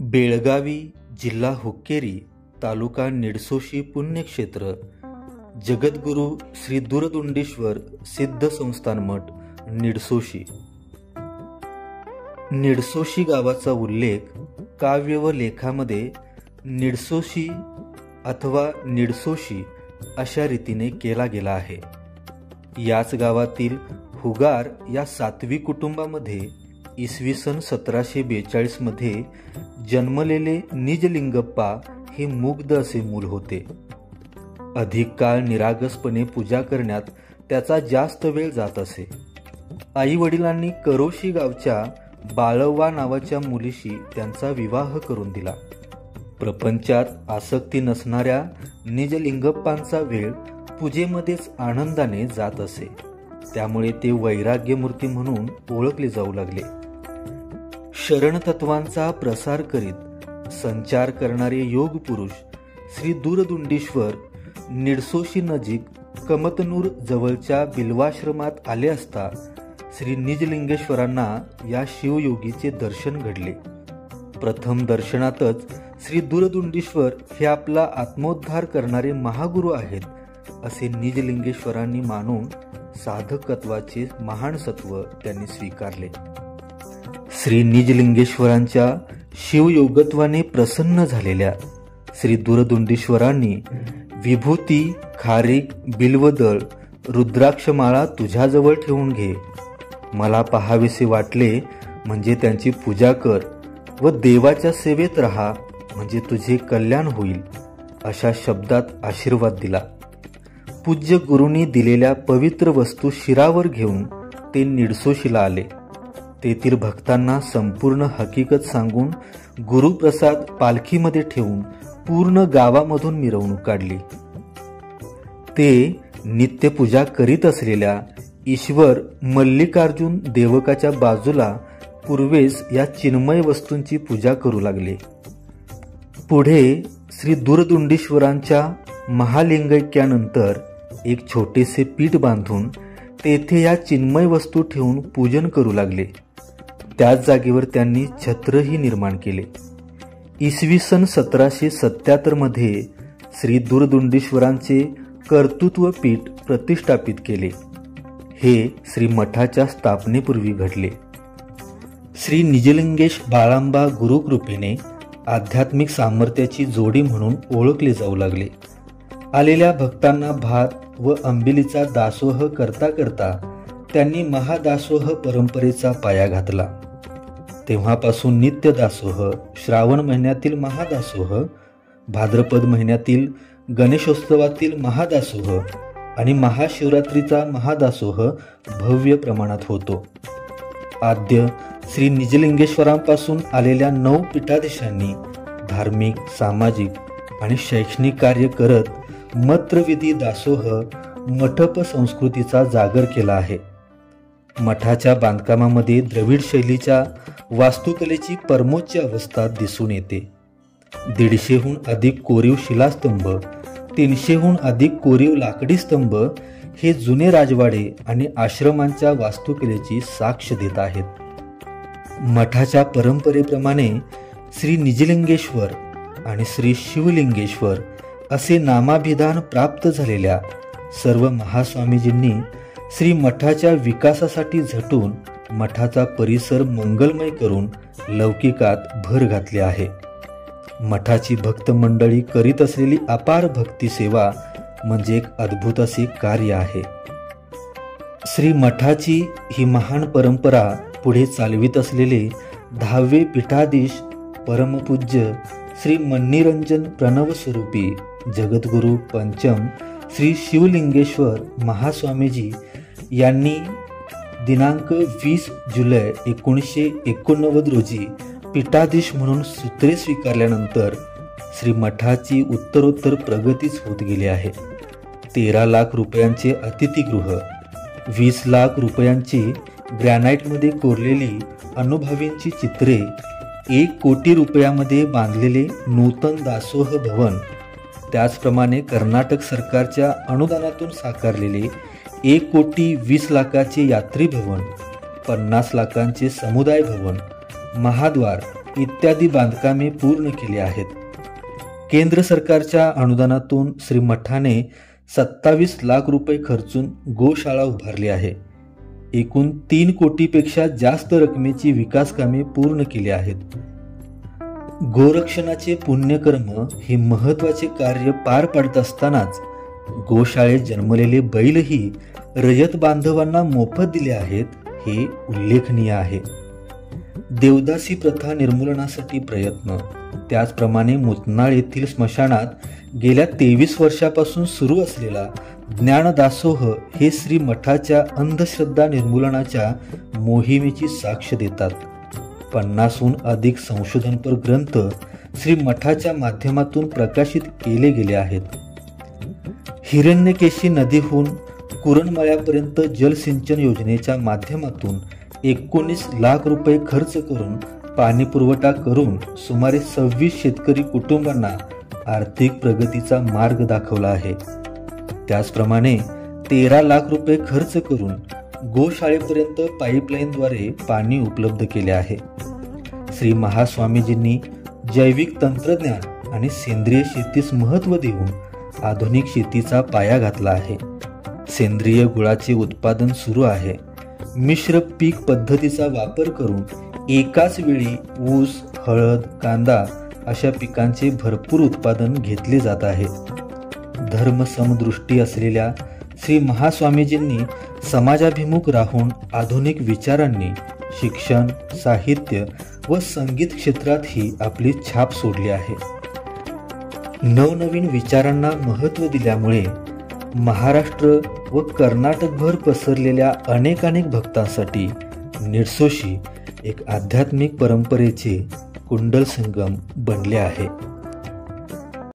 बेळगावी, जिल्हा हुक्केरी, तालुका निडसोशी पुण्यक्षेत्र, जगद्गुरू श्री दूरदुंडीश्वर सिद्ध संस्थान मठ, निडसोशी. निडसोशी गावाचा उल्लेख काव्य व लेखामध्ये निडसोशी अथवा निडसोशी अशा रीतीने केला गेला आहे. याच गावातील हुगार या सातवी कुटुंबामध्ये इसवी सन 1742 मध्ये जन्मलेले निजलिंगप्पा हे मुग्ध असे मूल होते. अधिक काळ निरागसपणे पूजा करण्यात त्याचा जास्त वेळ जात असे. आई वडिलांनी करोशी गावच्या बाळव्वा नावाच्या मुलीशी त्यांचा विवाह करून दिला. प्रपंचात आसक्ती नसणाऱ्या निजलिंगप्पांचा वेळ पूजेमध्येच आनंदाने जात असे. त्यामुळे ते वैराग्यमूर्ती म्हणून ओळखले जाऊ लागले. शरणतत्वांचा प्रसार करीत संचार करणारे योग पुरुष श्री दूरदुंडीश्वर निडसोशी नजीक कमतनूर जवळच्या बिल्वाश्रमात आले असता श्री निजलिंगेश्वरांना या शिवयोगीचे दर्शन घडले. प्रथम दर्शनातच श्री दूरदुंडीश्वर हे आपला आत्मोद्धार करणारे महागुरु आहेत असे निजलिंगेश्वरांनी मानून साधकत्वाचे महान सत्व त्यांनी स्वीकारले. श्री निजलिंगेश्वरांच्या शिवयोगत्वाने प्रसन्न झालेल्या श्री दूरदुंडीश्वरांनी विभूती, खारीक, बिल्वदळ, रुद्राक्षमाळा तुझ्याजवळ ठेवून घे, मला पाहावेसे वाटले म्हणजे त्यांची पूजा कर व देवाच्या सेवेत राहा म्हणजे तुझे कल्याण होईल, अशा शब्दात आशीर्वाद दिला. पूज्य गुरूंनी दिलेल्या पवित्र वस्तू शिरावर घेऊन ते निडसोशीला आले. तेथील भक्तांना संपूर्ण हकीकत सांगून गुरुप्रसाद पालखीमध्ये ठेवून पूर्ण गावामधून मिरवणूक काढली. ते नित्यपूजा करीत असलेल्या ईश्वर मल्लिकार्जुन देवकाच्या बाजूला पूर्वेस या चिन्मय वस्तूंची पूजा करू लागले. पुढे श्री दूरदुंडीश्वरांच्या महालिंगैक्यानंतर एक छोटेसे पीठ बांधून तेथे या चिन्मय वस्तू ठेवून पूजन करू लागले. त्याच जागेवर त्यांनी छत्रही निर्माण केले. इसवी सन 1777 मध्ये श्री दूरदुंडीश्वरांचे कर्तृत्व पीठ प्रतिष्ठापित केले. हे श्री मठाच्या स्थापनेपूर्वी घडले. श्री निजलिंगेश बाळांबा गुरुकृपेने आध्यात्मिक सामर्थ्याची जोडी म्हणून ओळखले जाऊ लागले. आलेल्या भक्तांना भात व अंबिलीचा दासोह करता करता त्यांनी महादासोह परंपरेचा पाया घातला. तेव्हापासून नित्य दासोह, श्रावण महिन्यातील महादासोह, भाद्रपद महिन्यातील गणेशोत्सवातील महादासोह आणि महाशिवरात्रीचा महादासोह भव्य प्रमाणात होतो. आद्य श्री निजलिंगेश्वरांपासून आलेल्या 9 पीठाधीशांनी धार्मिक, सामाजिक आणि शैक्षणिक कार्य करत मत्रविधी दासोह मठप संस्कृतीचा जागर केला आहे. मठाच्या बांधकामामध्ये द्रविड शैलीच्या वास्तुकलेची परमोच्च अवस्था दिसून येते. 150हून अधिक कोरीव शिलास्तंभ, 300हून अधिक कोरीव लाकडी स्तंभ हे जुने राजवाडे आणि आश्रमांच्या वास्तुकलेची साक्ष देत आहेत. मठाच्या परंपरेप्रमाणे श्री निजलिंगेश्वर आणि श्री शिवलिंगेश्वर असे नामाभिधान प्राप्त झालेल्या सर्व महास्वामीजींनी श्री मठाच्या विकासासाठी झटून मठाचा परिसर मंगलमय करून लौकिकात भर घातली आहे. मठाची भक्त मंडळी करीत असलेली अपार भक्ती सेवा म्हणजे एक अद्भुत असे कार्य आहे. श्री मठाची ही महान परंपरा पुढे चालवित असलेले 10वे पीठाधीश परमपूज्य श्री मन्निरंजन प्रणवस्वरूपी जगद्गुरू पंचम श्री शिवलिंगेश्वर महास्वामीजी यांनी दिनांक 20 जुलै 1989 रोजी पीठाधीश म्हणून सूत्रे स्वीकारल्यानंतर श्री मठाची उत्तरोत्तर प्रगतीच होत गेली आहे. 13 लाख रुपयांचे अतिथीगृह, 20 लाख रुपयांची ग्रॅनाइटमध्ये कोरलेली अनुभवींची चित्रे, 1 कोटी रुपयामध्ये बांधलेले नूतन दासोह भवन, त्याचप्रमाणे कर्नाटक सरकारच्या अनुदानातून साकारलेले 1,20,00,000चे यात्री भवन, 50 लाखांचे समुदाय भवन, महाद्वार इत्यादी बांधकामे पूर्ण केली आहेत. केंद्र सरकारच्या अनुदानातून श्री मठाने 27 लाख रुपये खर्चून गोशाळा उभारली आहे. एकूण 3 कोटीपेक्षा जास्त रकमेची विकास कामे पूर्ण केली आहेत. गोरक्षणाचे पुण्यकर्म हे महत्त्वाचे कार्य पार पाडत असतानाच गोशाळेत जन्मलेले बैलही रयत बांधवांना मोफत दिले आहेत, हे उल्लेखनीय आहे. देवदासी प्रथा निर्मूलनासाठी प्रयत्न. त्याचप्रमाणे मुतनाळ येथील स्मशानात गेल्या 23 वर्षापासून सुरू असलेला ज्ञानदासोह हे श्री मठाच्या अंधश्रद्धा निर्मूलनाच्या मोहिमेची साक्ष देतात. 50हून अधिक संशोधनपर ग्रंथ श्री मठाच्या माध्यमातून प्रकाशित केले गेले आहेत. हिरण्यकेशी नदीहून कुरणमळ्यापर्यंत जलसिंचन योजनेच्या माध्यमातून 19 लाख रुपये खर्च करून पाणी पुरवठा करून सुमारे 26 शेतकरी कुटुंबांना आर्थिक प्रगतीचा मार्ग दाखवला आहे. त्याचप्रमाणे 13 लाख रुपये खर्च करून गोशाळेपर्यंत पाईपलाईनद्वारे पाणी उपलब्ध केले आहे. श्री महास्वामीजींनी जैविक तंत्रज्ञान आणि सेंद्रिय शेतीस महत्त्व देऊन आधुनिक शेतीचा पाया घातला आहे. सेंद्रिय गुळाचे उत्पादन सुरू आहे. मिश्र पीक पद्धतीचा वापर करून एकाच वेळी ऊस, हळद, कांदा अशा पिकांचे भरपूर उत्पादन घेतले जात आहे. धर्मसमदृष्टी असलेल्या श्री महास्वामीजींनी समाजाभिमुख राहून आधुनिक विचारांनी शिक्षण, साहित्य व संगीत क्षेत्रातही आपली छाप सोडली आहे. नवनवीन विचारांना महत्त्व दिल्यामुळे महाराष्ट्र व कर्नाटकभर पसरलेल्या अनेक भक्तांसाठी निडसोशी एक आध्यात्मिक परंपरेचे कुंडल संगम बनले आहे.